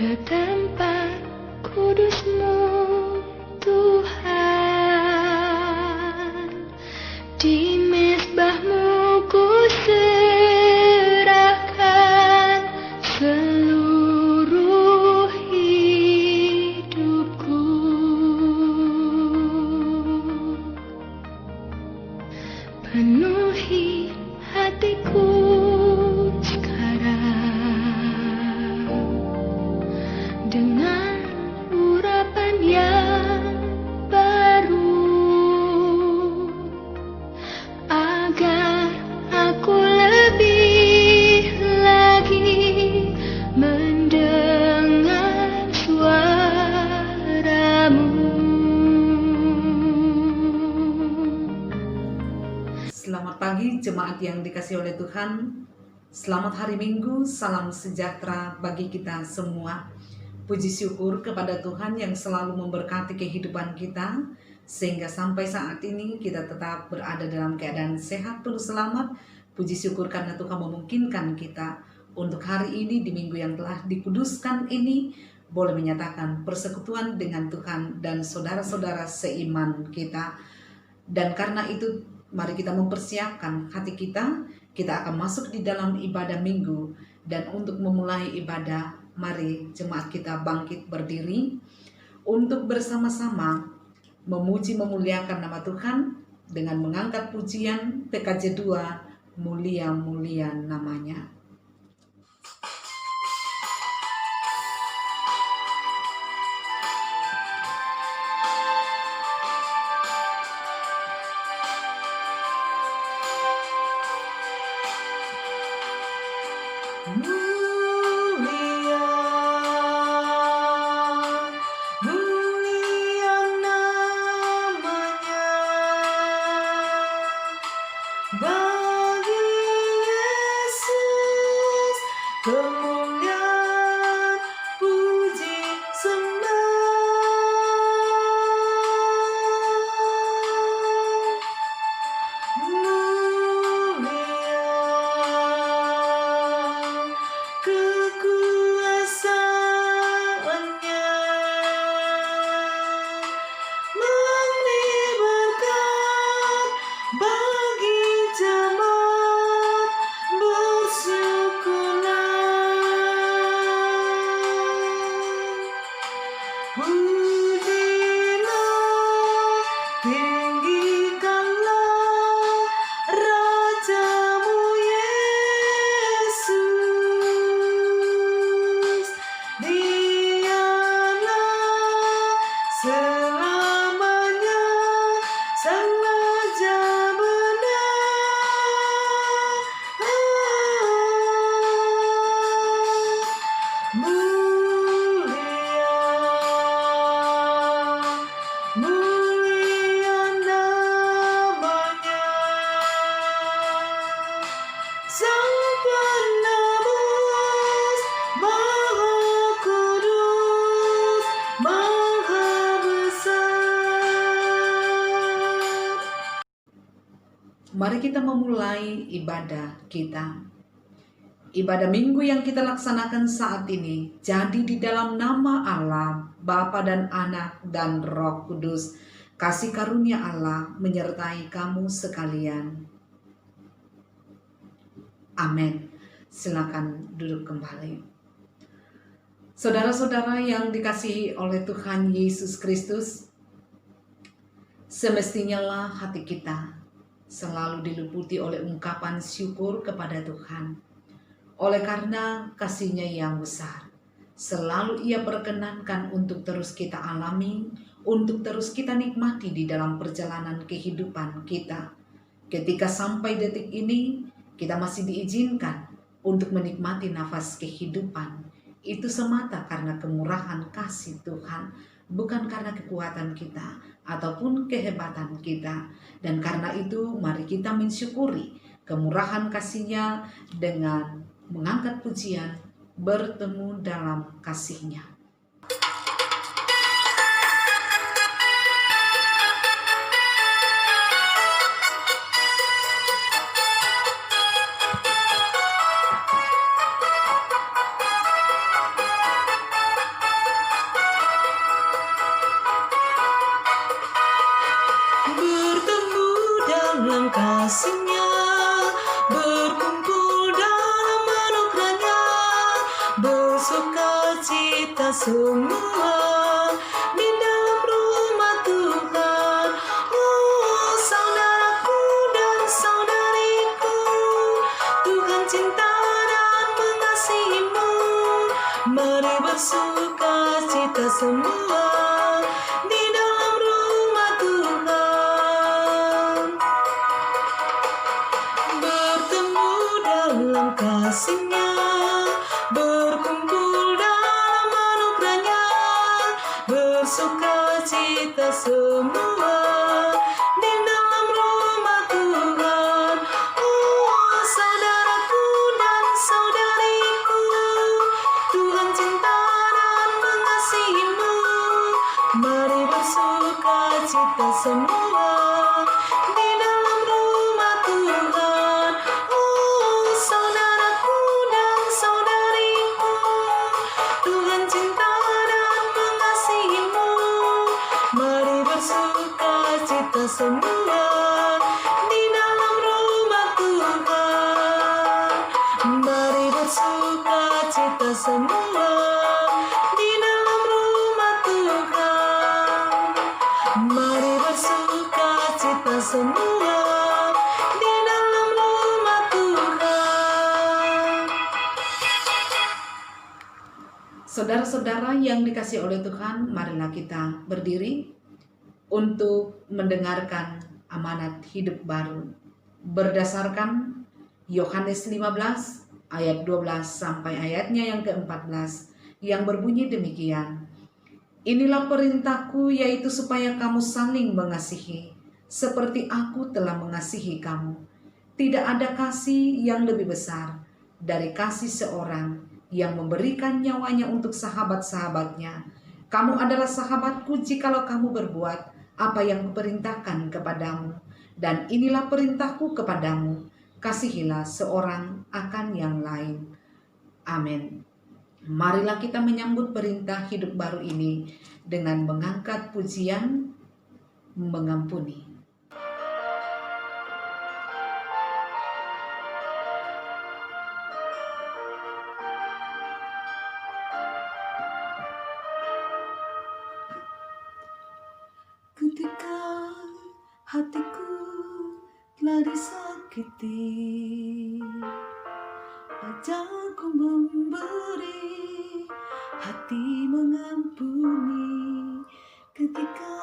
ke tempat kudus-Mu, Tuhan. Di mezbah-Mu ku serahkan seluruh hidupku. Penuhi hatiku sekarang dengan urapan yang baru, agar aku lebih lagi mendengar suara-Mu. Selamat pagi jemaat yang dikasihi oleh Tuhan. Selamat hari Minggu, salam sejahtera bagi kita semua. Puji syukur kepada Tuhan yang selalu memberkati kehidupan kita, sehingga sampai saat ini kita tetap berada dalam keadaan sehat penuh selamat. Puji syukur karena Tuhan memungkinkan kita untuk hari ini di minggu yang telah dikuduskan ini boleh menyatakan persekutuan dengan Tuhan dan saudara-saudara seiman kita. Dan karena itu mari kita mempersiapkan hati kita. Kita akan masuk di dalam ibadah minggu. Dan untuk memulai ibadah, mari jemaat kita bangkit berdiri untuk bersama-sama memuji memuliakan nama Tuhan dengan mengangkat pujian PKJ 2, mulia-mulia namanya. Mulia, mulia namanya, bagi Yesus kemuliaan, puji sembah. Kekuasaannya memberi berkat bagi jemaat, bersyukurlah. Pujilah, tinggikanlah Raja-Mu Yesus. Dialah selamanya Sang Raja benar. Mulia namanya, Sang Penebus, Maha Kudus, Maha Besar. Mari kita memulai ibadah kita. Ibadah minggu yang kita laksanakan saat ini jadi di dalam nama Allah, Bapa dan Anak dan Roh Kudus. Kasih karunia Allah menyertai kamu sekalian. Amin. Silakan duduk kembali. Saudara-saudara yang dikasihi oleh Tuhan Yesus Kristus, semestinya lah hati kita selalu diliputi oleh ungkapan syukur kepada Tuhan. Oleh karena kasih-Nya yang besar, selalu Ia perkenankan untuk terus kita alami, untuk terus kita nikmati di dalam perjalanan kehidupan kita. Ketika sampai detik ini, kita masih diizinkan untuk menikmati nafas kehidupan. Itu semata karena kemurahan kasih Tuhan, bukan karena kekuatan kita ataupun kehebatan kita. Dan karena itu mari kita mensyukuri kemurahan kasih-Nya dengan mengangkat pujian, bertemu dalam kasih-Nya. bersukacita semua di dalam rumah Tuhan. Oh saudaraku dan saudariku, Tuhan cinta dan mengasihimu. Mari bersukacita semua di dalam rumah Tuhan. Bertemu dalam kasih-Nya, berkumpul dalam anugerah-Nya, bersukacita semua di dalam rumah Tuhan. Oh saudaraku dan saudariku, Tuhan cinta dan mengasihimu. Mari bersukacita semua di dalam rumah Tuhan. Oh saudaraku dan saudariku, Tuhan cinta dan mengasihimu. Mari bersukacita semua di dalam rumah Tuhan. Mari bersukacita semua di dalam rumah Tuhan. Mari bersukacita semua di dalam rumah Tuhan. Saudara-saudara yang dikasihi oleh Tuhan, marilah kita berdiri untuk mendengarkan amanat hidup baru berdasarkan Yohanes 15 ayat 12 sampai ayatnya yang ke-14 yang berbunyi demikian. Inilah perintahku, yaitu supaya kamu saling mengasihi seperti aku telah mengasihi kamu. Tidak ada kasih yang lebih besar dari kasih seorang yang memberikan nyawanya untuk sahabat-sahabatnya. Kamu adalah sahabatku jikalau kamu berbuat apa yang kuperintahkan kepadamu. Dan inilah perintahku kepadamu, kasihilah seorang akan yang lain. Amin. Marilah kita menyambut perintah hidup baru ini dengan mengangkat pujian mengampuni. Ketika hatiku telah disakiti, ajarku memberi, hati mengampuni. Ketika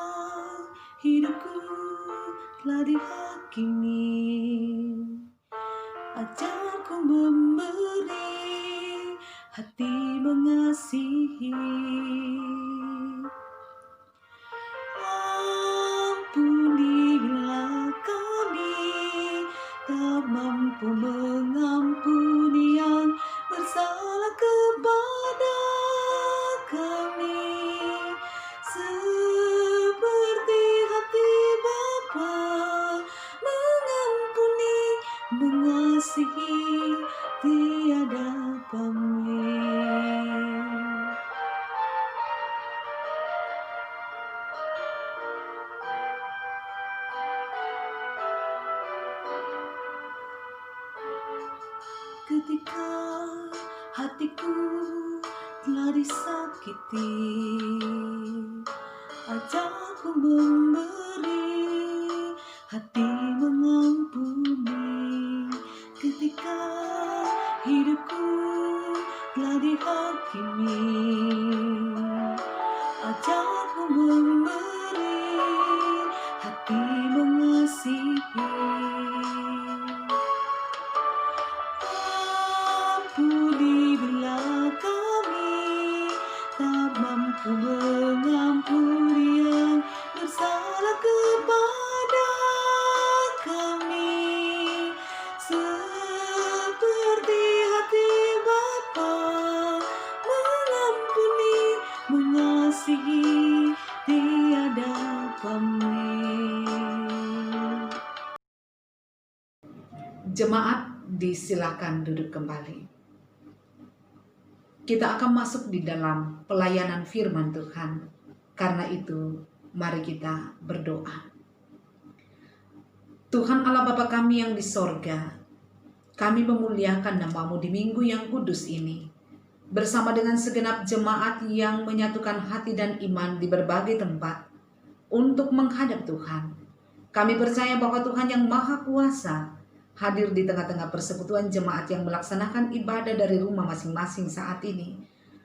hidupku telah dihakimi, ajarku memberi, hati mengasihi. Ampunilah kami, tak mampu mengampuni yang bersalah kepada kami, seperti hati Bapa mengampuni, mengasihi tiada pamrih. Ketika hatiku telah disakiti, ajarku memberi, hati mengampuni. Ketika hidupku telah dihakimi, ajarku memberi, hati mengasihi. Ampunilah kami, tak mampu mengampuni yang bersalah kepada kami, seperti hati Bapa mengampuni, mengasihi tiada pamrih. Jemaat disilakan duduk kembali. Kita akan masuk di dalam pelayanan firman Tuhan. Karena itu, mari kita berdoa. Tuhan Allah Bapa kami yang di sorga, kami memuliakan nama-Mu di minggu yang kudus ini. bersama dengan segenap jemaat yang menyatukan hati dan iman di berbagai tempat untuk menghadap Tuhan. Kami percaya bahwa Tuhan yang Maha Kuasa hadir di tengah-tengah persekutuan jemaat yang melaksanakan ibadah dari rumah masing-masing saat ini.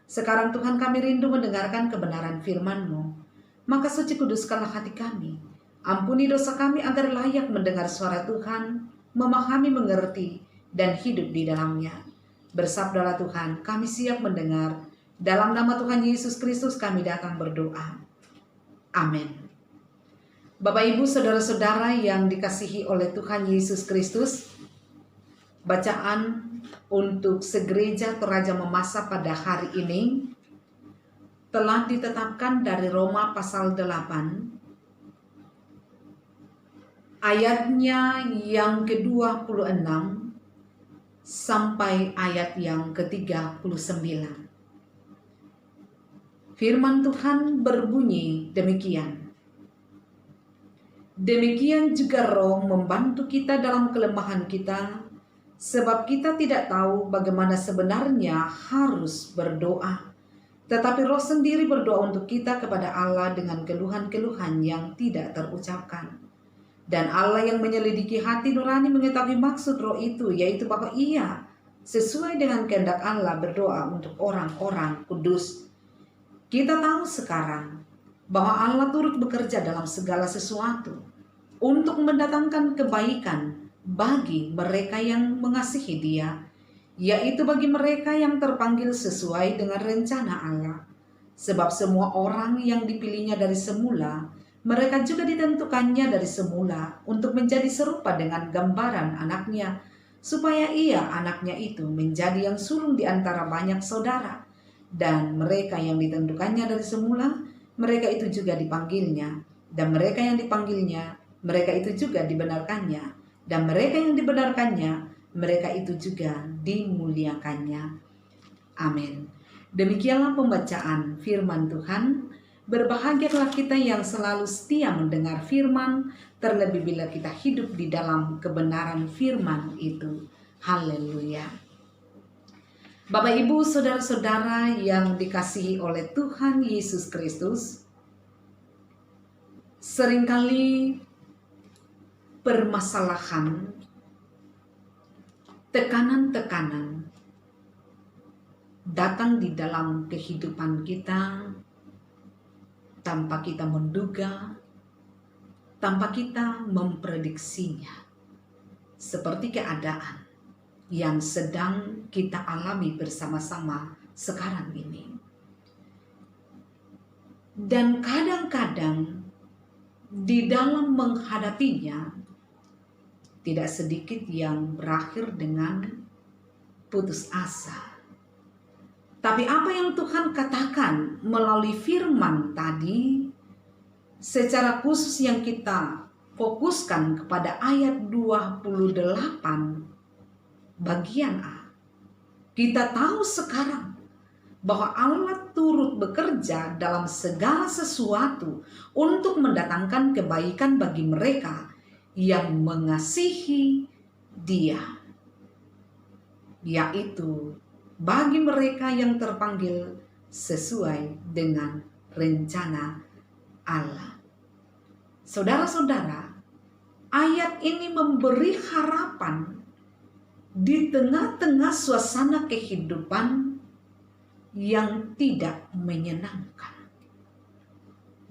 Sekarang Tuhan, kami rindu mendengarkan kebenaran firman-Mu. Maka suci kuduskanlah hati kami. Ampuni dosa kami agar layak mendengar suara Tuhan, memahami, mengerti, dan hidup di dalamnya. Bersabdalah Tuhan, kami siap mendengar. Dalam nama Tuhan Yesus Kristus kami datang berdoa. Amin. Bapak, Ibu, saudara-saudara yang dikasihi oleh Tuhan Yesus Kristus, bacaan untuk segereja Toraja Mamasa pada hari ini telah ditetapkan dari Roma pasal 8 ayatnya yang ke-26 sampai ayat yang ke-39. Firman Tuhan berbunyi demikian. Demikian juga Roh membantu kita dalam kelemahan kita, sebab kita tidak tahu bagaimana sebenarnya harus berdoa. Tetapi Roh sendiri berdoa untuk kita kepada Allah dengan keluhan-keluhan yang tidak terucapkan. Dan Allah yang menyelidiki hati nurani mengetahui maksud Roh itu, yaitu bahwa Ia sesuai dengan kehendak Allah berdoa untuk orang-orang kudus. Kita tahu sekarang bahwa Allah turut bekerja dalam segala sesuatu untuk mendatangkan kebaikan bagi mereka yang mengasihi Dia, yaitu bagi mereka yang terpanggil sesuai dengan rencana Allah. Sebab semua orang yang dipilihnya dari semula, mereka juga ditentukannya dari semula untuk menjadi serupa dengan gambaran anaknya, supaya ia, anaknya itu, menjadi yang sulung di antara banyak saudara. Dan mereka yang ditentukannya dari semula, mereka itu juga dipanggilnya. Dan mereka yang dipanggilnya, mereka itu juga dibenarkannya. Dan mereka yang dibenarkannya, mereka itu juga dimuliakannya. Amin. Demikianlah pembacaan firman Tuhan. Berbahagialah kita yang selalu setia mendengar firman, terlebih bila kita hidup di dalam kebenaran firman itu. Haleluya. Bapak, Ibu, saudara-saudara yang dikasihi oleh Tuhan Yesus Kristus, seringkali permasalahan, tekanan-tekanan datang di dalam kehidupan kita tanpa kita menduga, tanpa kita memprediksinya. Seperti keadaan yang sedang kita alami bersama-sama sekarang ini. Dan kadang-kadang di dalam menghadapinya, tidak sedikit yang berakhir dengan putus asa. Tapi apa yang Tuhan katakan melalui firman tadi, secara khusus yang kita fokuskan kepada ayat 28 bagian A. Kita tahu sekarang bahwa Allah turut bekerja dalam segala sesuatu untuk mendatangkan kebaikan bagi mereka yang mengasihi Dia, yaitu bagi mereka yang terpanggil sesuai dengan rencana Allah. Saudara-saudara, ayat ini memberi harapan di tengah-tengah suasana kehidupan yang tidak menyenangkan.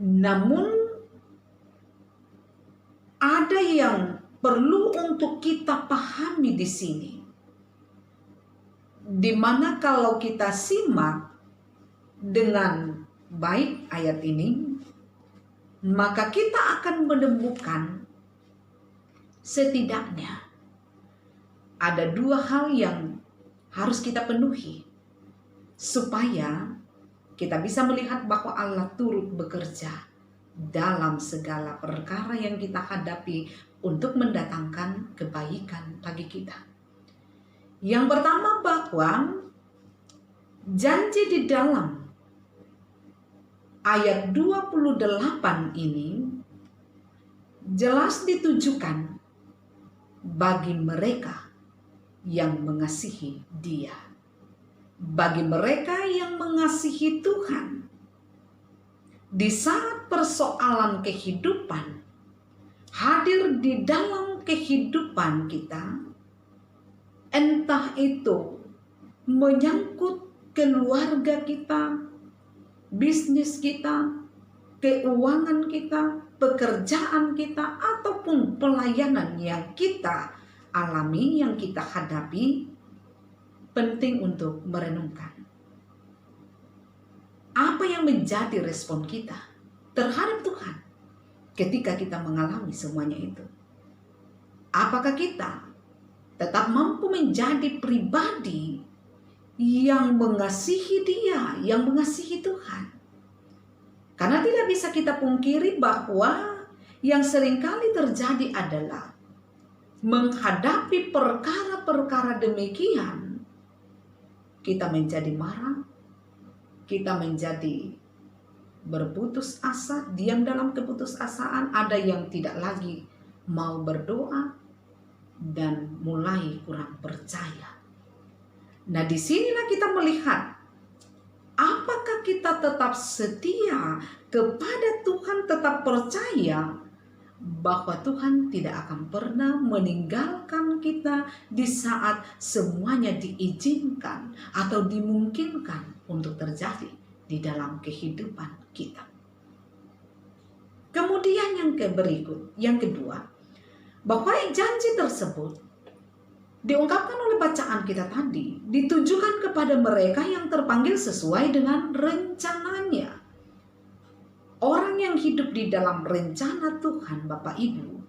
Namun ada yang perlu untuk kita pahami di sini, di mana kalau kita simak dengan baik ayat ini, maka kita akan menemukan setidaknya ada dua hal yang harus kita penuhi supaya kita bisa melihat bahwa Allah turut bekerja dalam segala perkara yang kita hadapi untuk mendatangkan kebaikan bagi kita. Yang pertama, bahwa janji di dalam ayat 28 ini jelas ditujukan bagi mereka yang mengasihi Dia. bagi mereka yang mengasihi Tuhan. Di saat persoalan kehidupan hadir di dalam kehidupan kita, entah itu menyangkut keluarga kita, bisnis kita, keuangan kita, pekerjaan kita, ataupun pelayanan yang kita alami, yang kita hadapi, penting untuk merenungkan apa yang menjadi respon kita terhadap Tuhan ketika kita mengalami semuanya itu. Apakah kita tetap mampu menjadi pribadi yang mengasihi Dia, yang mengasihi Tuhan? Karena tidak bisa kita pungkiri bahwa yang seringkali terjadi adalah menghadapi perkara-perkara demikian, kita menjadi marah, kita menjadi berputus asa, diam dalam keputusasaan, ada yang tidak lagi mau berdoa dan mulai kurang percaya. Nah, disinilah kita melihat apakah kita tetap setia kepada Tuhan, tetap percaya bahwa Tuhan tidak akan pernah meninggalkan kita di saat semuanya diizinkan atau dimungkinkan untuk terjadi di dalam kehidupan kita. Kemudian yang kedua, bahwa janji tersebut diungkapkan oleh bacaan kita tadi ditujukan kepada mereka yang terpanggil sesuai dengan rencananya. Orang yang hidup di dalam rencana Tuhan, Bapak Ibu,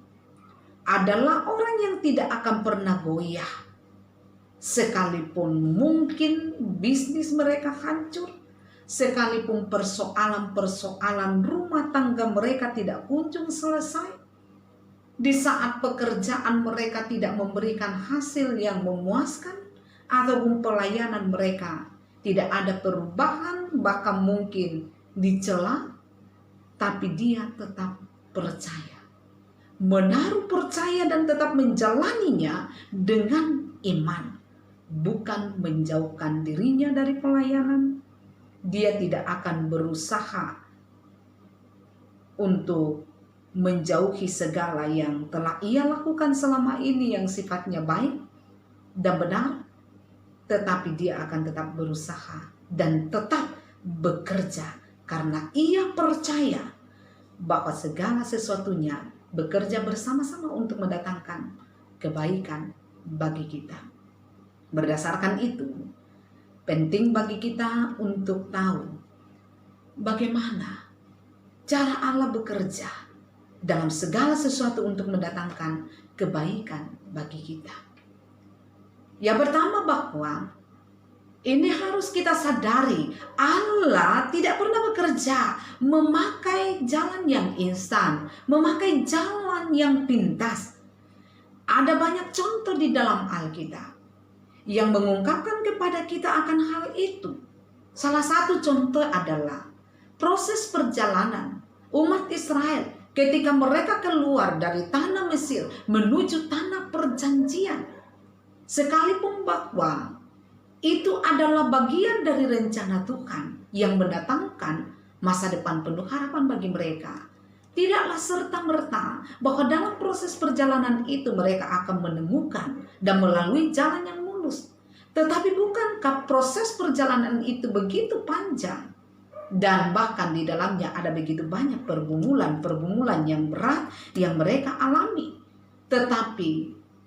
adalah orang yang tidak akan pernah goyah. Sekalipun mungkin bisnis mereka hancur, sekalipun persoalan-persoalan rumah tangga mereka tidak kunjung selesai, di saat pekerjaan mereka tidak memberikan hasil yang memuaskan, ataupun pelayanan mereka tidak ada perubahan, bahkan mungkin dicela, tapi dia tetap percaya, menaruh percaya dan tetap menjalaninya dengan iman, bukan menjauhkan dirinya dari pelayanan. Dia tidak akan berusaha untuk menjauhi segala yang telah ia lakukan selama ini yang sifatnya baik dan benar, tetapi dia akan tetap berusaha dan tetap bekerja karena ia percaya bahwa segala sesuatunya bekerja bersama-sama untuk mendatangkan kebaikan bagi kita. Berdasarkan itu, penting bagi kita untuk tahu bagaimana cara Allah bekerja dalam segala sesuatu untuk mendatangkan kebaikan bagi kita. Yang pertama, bahwa ini harus kita sadari, Allah tidak pernah bekerja memakai jalan yang instan, memakai jalan yang pintas. Ada banyak contoh di dalam Alkitab yang mengungkapkan kepada kita akan hal itu. Salah satu contoh adalah proses perjalanan umat Israel ketika mereka keluar dari tanah Mesir menuju tanah perjanjian. Sekalipun bahwa itu adalah bagian dari rencana Tuhan yang mendatangkan masa depan penuh harapan bagi mereka, tidaklah serta-merta bahwa dalam proses perjalanan itu mereka akan menemukan dan melalui jalan yang mulus. Tetapi bukankah proses perjalanan itu begitu panjang dan bahkan di dalamnya ada begitu banyak pergumulan yang berat yang mereka alami. Tetapi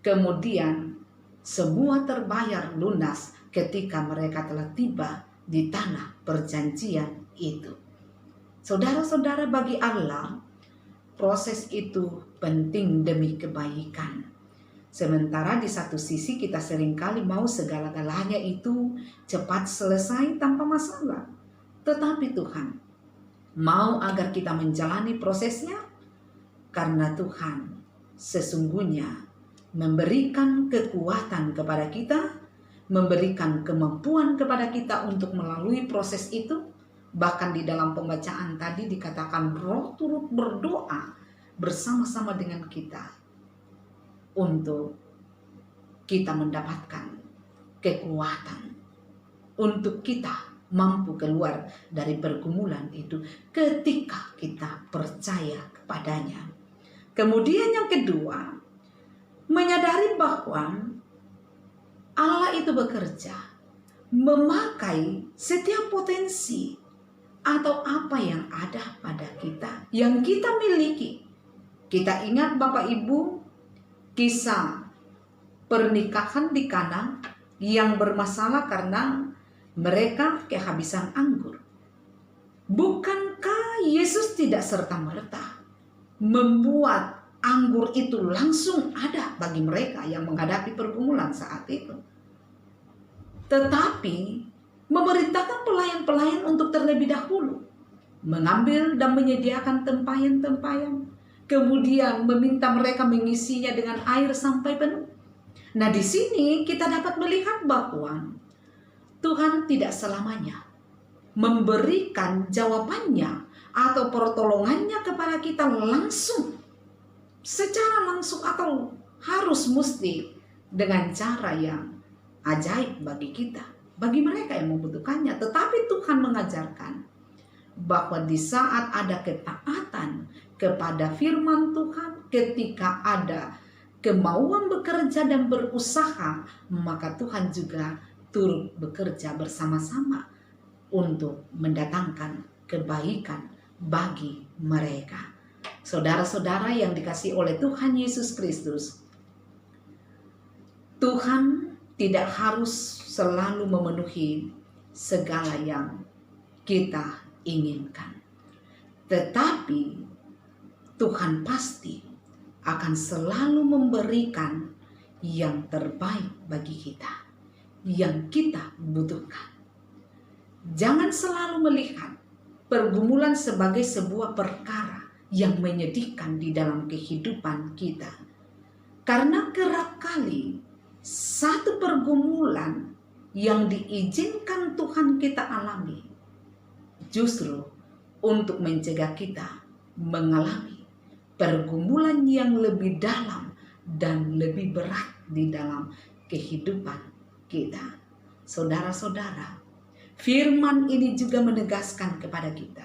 kemudian semua terbayar lunas ketika mereka telah tiba di tanah perjanjian itu. Saudara-saudara, bagi Allah, proses itu penting demi kebaikan. Sementara di satu sisi kita seringkali mau segala-galanya itu cepat selesai tanpa masalah. Tetapi Tuhan mau agar kita menjalani prosesnya karena Tuhan sesungguhnya memberikan kekuatan kepada kita, memberikan kemampuan kepada kita untuk melalui proses itu. Bahkan di dalam pembacaan tadi dikatakan Roh turut berdoa bersama-sama dengan kita untuk kita mendapatkan kekuatan untuk kita mampu keluar dari pergumulan itu ketika kita percaya kepadanya. Kemudian yang kedua, menyadari bahwa Allah itu bekerja, memakai setiap potensi atau apa yang ada pada kita, yang kita miliki. Kita ingat Bapak Ibu, kisah pernikahan di Kana yang bermasalah karena mereka kehabisan anggur. Bukankah Yesus tidak serta-merta membuat anggur itu langsung ada bagi mereka yang menghadapi pergumulan saat itu? Tetapi memerintahkan pelayan-pelayan untuk terlebih dahulu mengambil dan menyediakan tempayan-tempayan, kemudian meminta mereka mengisinya dengan air sampai penuh. Nah, di sini kita dapat melihat bahwa Tuhan tidak selamanya memberikan jawabannya atau pertolongannya kepada kita langsung, secara langsung, atau harus mesti dengan cara yang ajaib bagi kita, bagi mereka yang membutuhkannya. Tetapi Tuhan mengajarkan bahwa di saat ada ketaatan kepada firman Tuhan, ketika ada kemauan bekerja dan berusaha, maka Tuhan juga turut bekerja bersama-sama untuk mendatangkan kebaikan bagi mereka. Saudara-saudara yang dikasihi oleh Tuhan Yesus Kristus, Tuhan tidak harus selalu memenuhi segala yang kita inginkan, tetapi Tuhan pasti akan selalu memberikan yang terbaik bagi kita, yang kita butuhkan. Jangan selalu melihat pergumulan sebagai sebuah perkara yang menyedihkan di dalam kehidupan kita. Karena kerap kali satu pergumulan yang diizinkan Tuhan kita alami justru untuk mencegah kita mengalami pergumulan yang lebih dalam dan lebih berat di dalam kehidupan kita. Saudara-saudara, firman ini juga menegaskan kepada kita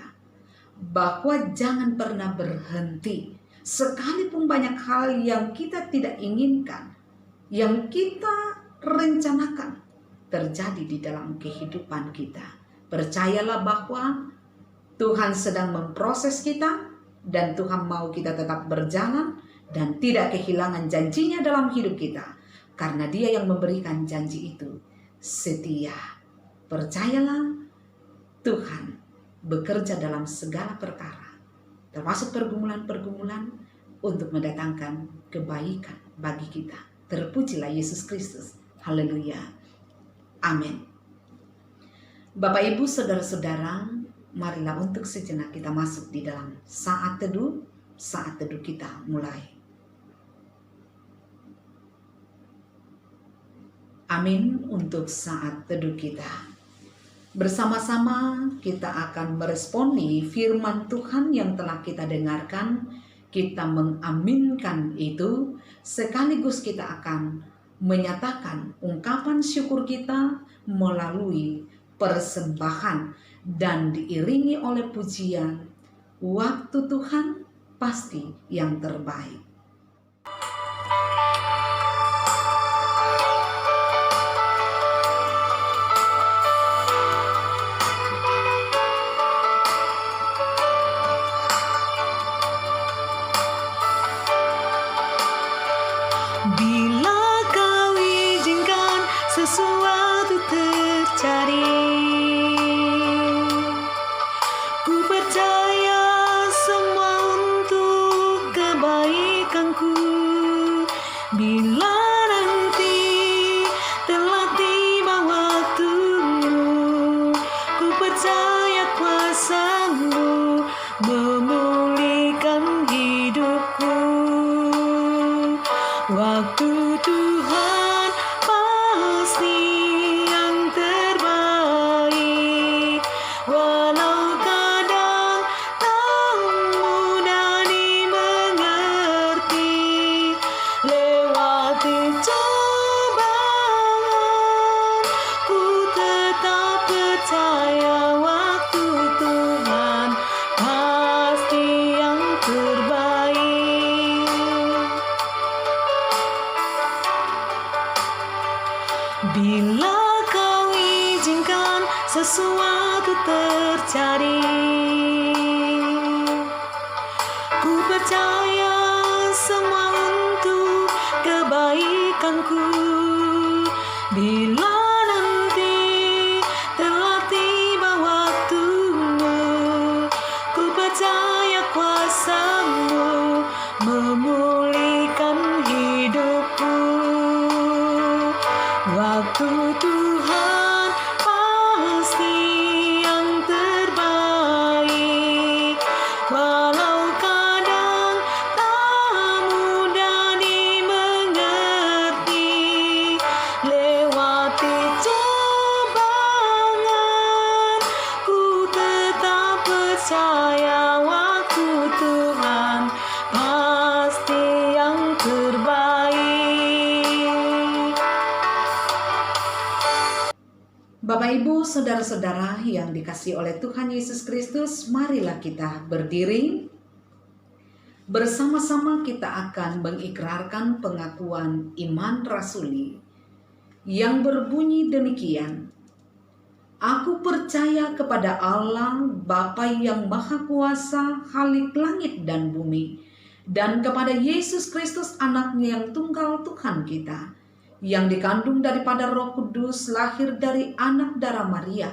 bahwa jangan pernah berhenti, sekalipun banyak hal yang kita tidak inginkan, yang kita rencanakan terjadi di dalam kehidupan kita. Percayalah bahwa Tuhan sedang memproses kita, dan Tuhan mau kita tetap berjalan dan tidak kehilangan janjinya dalam hidup kita, karena Dia yang memberikan janji itu setia. Percayalah, Tuhan bekerja dalam segala perkara, termasuk pergumulan-pergumulan, untuk mendatangkan kebaikan bagi kita. Terpujilah Yesus Kristus. Haleluya. Amin. Bapak, Ibu, saudara-saudara, marilah untuk sejenak kita masuk di dalam saat teduh. Saat teduh kita mulai. Amin. Untuk saat teduh kita, bersama-sama kita akan meresponi firman Tuhan yang telah kita dengarkan. Kita mengaminkan itu, sekaligus kita akan menyatakan ungkapan syukur kita melalui persembahan dan diiringi oleh pujian. Waktu Tuhan pasti yang terbaik. Bila kau izinkan sesuatu terjadi, ku percaya semua untuk kebaikanku. Bila nanti telah tiba waktumu, ku percaya kuasa-Mu memulihkan hidupku. Waktu Tuhan pasti yang terbaik, walau kadang tak mudah dimengerti. Lewati cobaan, ku tetap terjadi. Ku percaya semua untuk kebaikanku. Bila nanti telah tiba waktumu, ku percaya kuasa-Mu memulihkan hidupku. Waktu Tuhan pasti yang terbaik, walau kadang tak mudah dimengerti. Lewati cobangan, ku tetap percaya waktu Tuhan pasti yang terbaik. Bapak, Ibu, saudara-saudara yang dikasihi oleh Tuhan Yesus Kristus, marilah kita berdiri. Bersama-sama kita akan mengikrarkan pengakuan iman rasuli yang berbunyi demikian. Aku percaya kepada Allah, Bapa yang Maha Kuasa, Khalik langit dan bumi, dan kepada Yesus Kristus, anaknya yang tunggal Tuhan kita, yang dikandung daripada Roh Kudus, lahir dari anak darah Maria,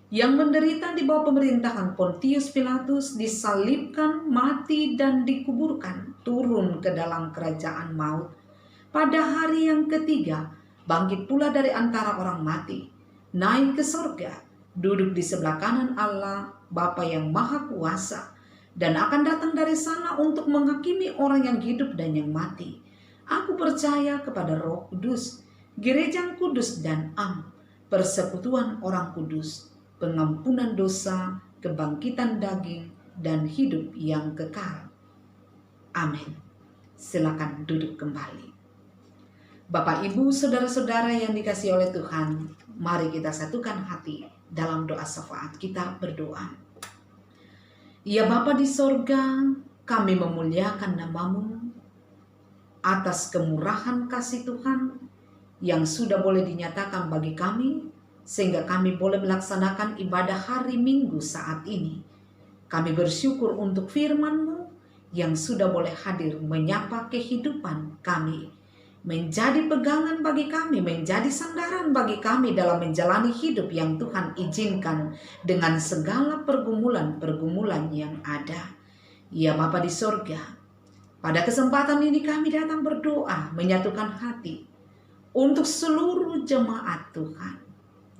yang menderita di bawah pemerintahan Pontius Pilatus, disalibkan, mati, dan dikuburkan, turun ke dalam kerajaan maut. Pada hari yang ketiga, bangkit pula dari antara orang mati, naik ke sorga, duduk di sebelah kanan Allah, Bapa yang Maha Kuasa, dan akan datang dari sana untuk menghakimi orang yang hidup dan yang mati. Aku percaya kepada Roh Kudus, gereja yang kudus dan am, persekutuan orang kudus, pengampunan dosa, kebangkitan daging, dan hidup yang kekal. Amin. Silakan duduk kembali. Bapak, Ibu, saudara-saudara yang dikasihi oleh Tuhan, mari kita satukan hati dalam doa syafaat. Kita berdoa. Ya Bapa di sorga, kami memuliakan nama-Mu atas kemurahan kasih Tuhan yang sudah boleh dinyatakan bagi kami, sehingga kami boleh melaksanakan ibadah hari Minggu saat ini. Kami bersyukur untuk firman-Mu yang sudah boleh hadir menyapa kehidupan kami, menjadi pegangan bagi kami, menjadi sandaran bagi kami dalam menjalani hidup yang Tuhan izinkan dengan segala pergumulan-pergumulan yang ada. Ya Bapa di sorga, pada kesempatan ini kami datang berdoa, menyatukan hati untuk seluruh jemaat Tuhan,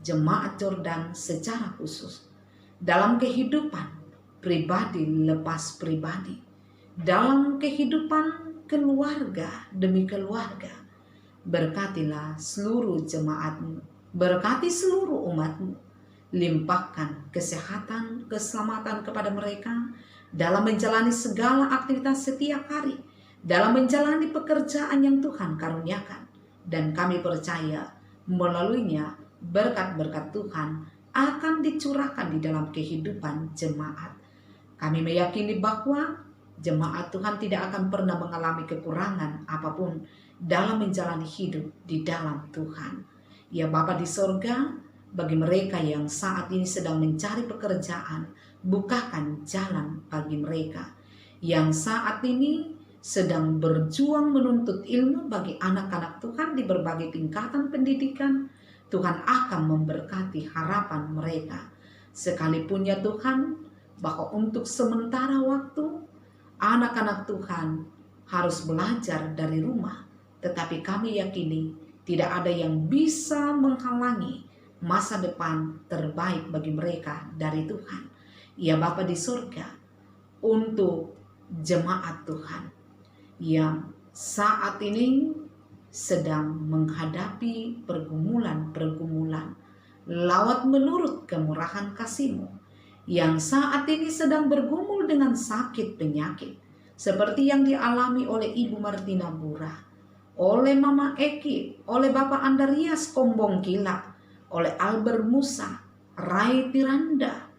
jemaat Jordan secara khusus, dalam kehidupan pribadi lepas pribadi, dalam kehidupan keluarga demi keluarga. Berkatilah seluruh jemaat-Mu, berkati seluruh umat-Mu, limpahkan kesehatan, keselamatan kepada mereka dalam menjalani segala aktivitas setiap hari, dalam menjalani pekerjaan yang Tuhan karuniakan. Dan kami percaya melaluinya berkat-berkat Tuhan akan dicurahkan di dalam kehidupan jemaat. Kami meyakini bahwa jemaat Tuhan tidak akan pernah mengalami kekurangan apapun dalam menjalani hidup di dalam Tuhan. Ya Bapa di sorga, bagi mereka yang saat ini sedang mencari pekerjaan, bukakan jalan bagi mereka. Yang saat ini sedang berjuang menuntut ilmu bagi anak-anak Tuhan di berbagai tingkatan pendidikan, Tuhan akan memberkati harapan mereka. Sekalipun ya Tuhan, bahwa untuk sementara waktu, anak-anak Tuhan harus belajar dari rumah, tetapi kami yakini tidak ada yang bisa menghalangi masa depan terbaik bagi mereka dari Tuhan. Ya Bapa di surga, untuk jemaat Tuhan yang saat ini sedang menghadapi pergumulan-pergumulan, lawat menurut kemurahan kasih-Mu, yang saat ini sedang bergumul dengan sakit penyakit, seperti yang dialami oleh Ibu Martina Bura, oleh Mama Eki, oleh Bapak Andarias Kombong Kila, oleh Albert Musa, Rai Tiranda,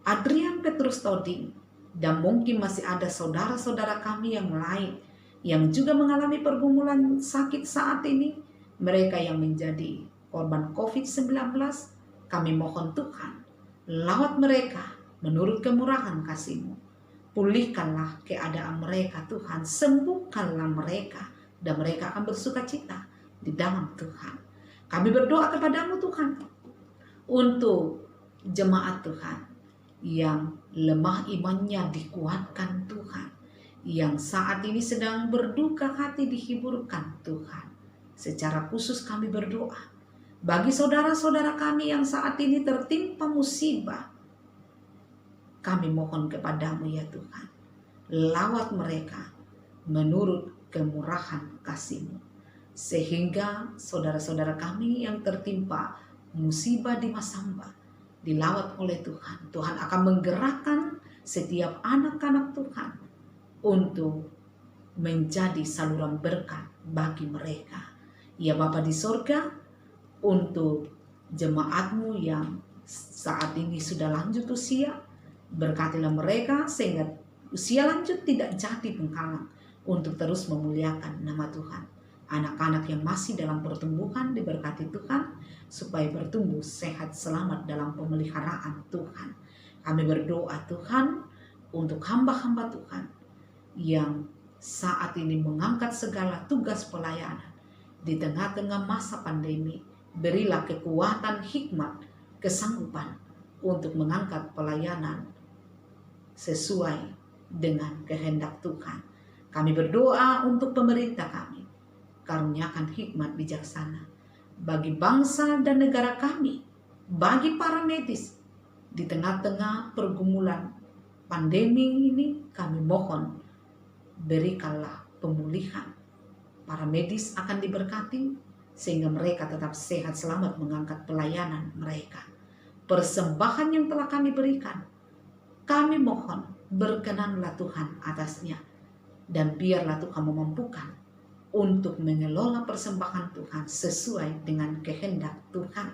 Adrian Petrus Toding, dan mungkin masih ada saudara-saudara kami yang lain yang juga mengalami pergumulan sakit saat ini. Mereka yang menjadi korban COVID-19, kami mohon Tuhan, lawat mereka menurut kemurahan kasih-Mu. Pulihkanlah keadaan mereka Tuhan, sembuhkanlah mereka, dan mereka akan bersuka cita di dalam Tuhan. Kami berdoa kepadamu Tuhan, untuk jemaat Tuhan, yang lemah imannya dikuatkan Tuhan, yang saat ini sedang berduka hati dihiburkan Tuhan. Secara khusus kami berdoa bagi saudara-saudara kami yang saat ini tertimpa musibah. Kami mohon kepadamu ya Tuhan, lawat mereka menurut kemurahan kasih-Mu, sehingga saudara-saudara kami yang tertimpa musibah di Masamba dilawat oleh Tuhan. Tuhan akan menggerakkan setiap anak-anak Tuhan untuk menjadi saluran berkat bagi mereka. Ya Bapa di sorga, untuk jemaat-Mu yang saat ini sudah lanjut usia, berkatilah mereka sehingga usia lanjut tidak jadi penghalang untuk terus memuliakan nama Tuhan. Anak-anak yang masih dalam pertumbuhan diberkati Tuhan, supaya bertumbuh sehat selamat dalam pemeliharaan Tuhan. Kami berdoa Tuhan untuk hamba-hamba Tuhan yang saat ini mengangkat segala tugas pelayanan di tengah-tengah masa pandemi. Berilah kekuatan, hikmat, kesanggupan untuk mengangkat pelayanan sesuai dengan kehendak Tuhan. Kami berdoa untuk pemerintah kami, karuniakan hikmat bijaksana bagi bangsa dan negara kami, bagi para medis di tengah-tengah pergumulan pandemi ini. Kami mohon berikanlah pemulihan. Para medis akan diberkati sehingga mereka tetap sehat selamat mengangkat pelayanan mereka. Persembahan yang telah kami berikan, kami mohon berkenanlah Tuhan atasnya, dan biarlah Tuhan memampukan untuk mengelola persembahan Tuhan sesuai dengan kehendak Tuhan.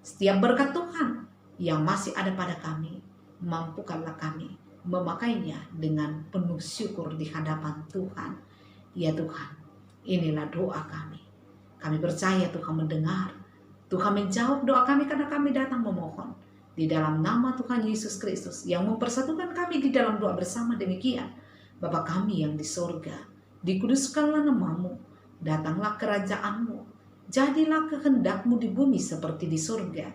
Setiap berkat Tuhan yang masih ada pada kami, mampukanlah kami memakainya dengan penuh syukur di hadapan Tuhan. Ya Tuhan, inilah doa kami. Kami percaya Tuhan mendengar, Tuhan menjawab doa kami karena kami datang memohon di dalam nama Tuhan Yesus Kristus yang mempersatukan kami di dalam doa bersama demikian. Bapa kami yang di sorga, dikuduskanlah nama-Mu, datanglah kerajaan-Mu, jadilah kehendak-Mu di bumi seperti di sorga.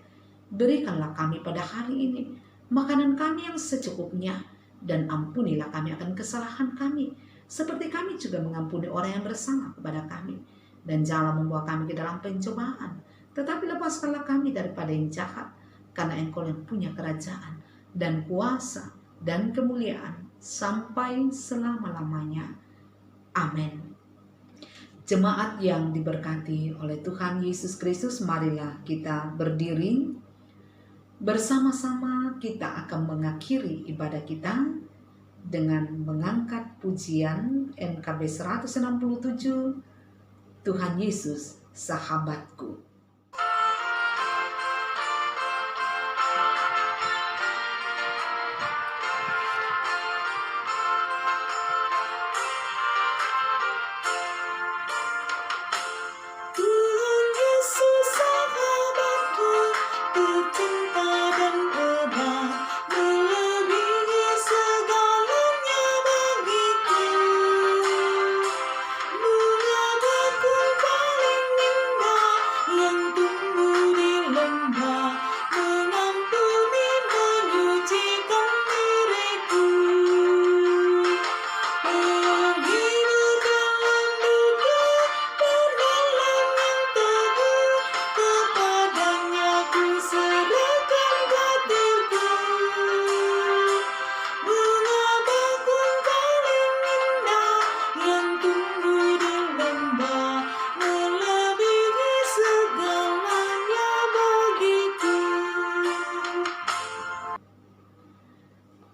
Berikanlah kami pada hari ini makanan kami yang secukupnya, dan ampunilah kami akan kesalahan kami, seperti kami juga mengampuni orang yang bersalah kepada kami. Dan janganlah membawa kami ke dalam pencobaan, tetapi lepaskanlah kami daripada yang jahat, karena Engkau yang punya kerajaan dan kuasa dan kemuliaan sampai selama-lamanya. Amin. Jemaat yang diberkati oleh Tuhan Yesus Kristus, marilah kita berdiri. Bersama-sama kita akan mengakhiri ibadah kita dengan mengangkat pujian NKB 167, Tuhan Yesus Sahabatku.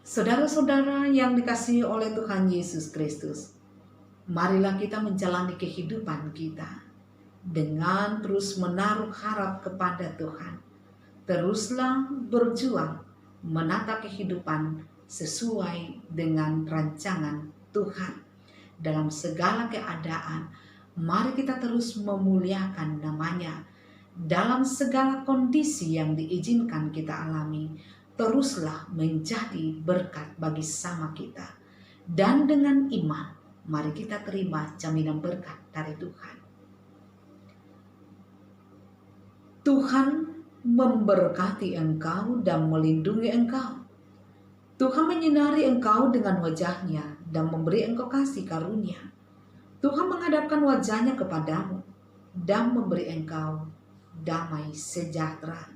Saudara-saudara yang dikasihi oleh Tuhan Yesus Kristus, marilah kita menjalani kehidupan kita dengan terus menaruh harap kepada Tuhan. Teruslah berjuang menata kehidupan sesuai dengan rancangan Tuhan. Dalam segala keadaan, mari kita terus memuliakan namanya. Dalam segala kondisi yang diizinkan kita alami, teruslah menjadi berkat bagi sama kita. Dan dengan iman, mari kita terima jaminan berkat dari Tuhan. Tuhan memberkati engkau dan melindungi engkau. Tuhan menyinari engkau dengan wajah-Nya dan memberi engkau kasih karunia. Tuhan menghadapkan wajah-Nya kepadamu dan memberi engkau damai sejahtera.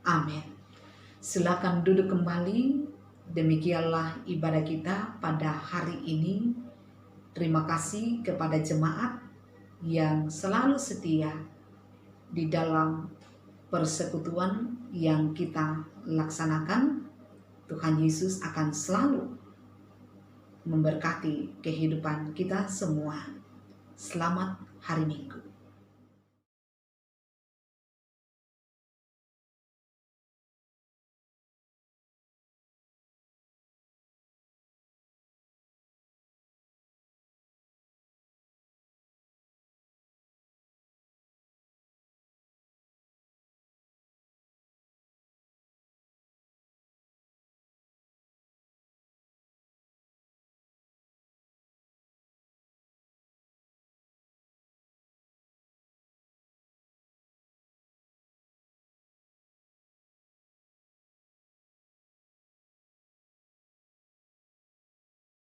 Amin. Silakan duduk kembali. Demikianlah ibadah kita pada hari ini. Terima kasih kepada jemaat yang selalu setia di dalam persekutuan yang kita laksanakan. Tuhan Yesus akan selalu memberkati kehidupan kita semua. Selamat hari Minggu.